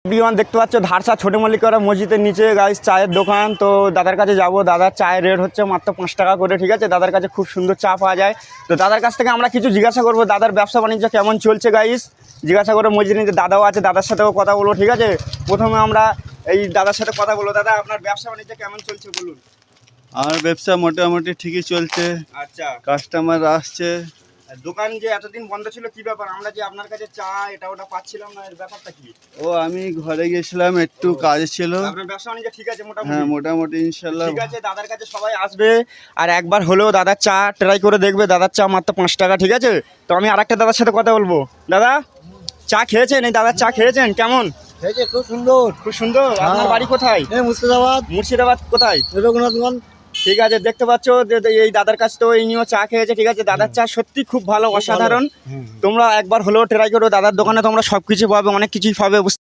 বিমান দেখতে পাচ্ছ ধারসা ছোট মল্লিকারা মসজিদের নিচে গাইস চায়ের দোকান। তো দাদার কাছে যাব, দাদার চায়ের রেট হচ্ছে মাত্র 5 টাকা করে, ঠিক আছে। দাদার কাছে খুব সুন্দর চা পাওয়া যায়। তো দাদার কাছ থেকে আমরা কিছু জিজ্ঞাসা করবো দাদার ব্যবসা বাণিজ্য কেমন চলছে গাইস, জিজ্ঞাসা করে মসজিদের নিচে দাদাও আছে, দাদার সাথেও কথা বলবো, ঠিক আছে। প্রথমে আমরা এই দাদার সাথে কথা বলবো। দাদা আপনার ব্যবসা বাণিজ্য কেমন চলছে বলুন। আমার ব্যবসা মোটামুটি ঠিকই চলছে, আচ্ছা, কাস্টমার আসছে। দোকান যে এতদিন বন্ধ ছিল কি ব্যাপার, আমরা যে আপনার কাছে চা এটা ওটা পাচ্ছিলাম না, এর ব্যাপারটা কি? ও আমি ঘরে গেছিলাম, একটু কাজ ছিল। আপনার ব্যবসা বাণিজ্য ঠিক আছে মোটামুটি? হ্যাঁ মোটামুটি ইনশাল্লাহ। ঠিক আছে, দাদার কাছে সবাই আসবে আর একবার হলেও দাদার চা ট্রাই করে দেখবে। দাদার চা মাত্র 5 টাকা, ঠিক আছে। তো আমি আরেকটা দাদার সাথে কথা বলবো। দাদা চা খেয়েছেন? এই দাদার চা খেয়েছেন কেমন? খুব সুন্দর। খুব সুন্দর। আপনার বাড়ি কোথায়? মুর্শিদাবাদ, মুর্শিদাবাদ কোথায়? রঘুনাথগঞ্জ। ঠিক আছে, দেখতে পাচ্ছ এই দাদার কাছ তো এই নিয়েও চা খেয়েছে, ঠিক আছে। দাদার চা সত্যি খুব ভালো, অসাধারণ। তোমরা একবার হলেও ট্রাই করো দাদার দোকানে, তোমরা সব কিছু পাবে, অনেক কিছুই পাবে।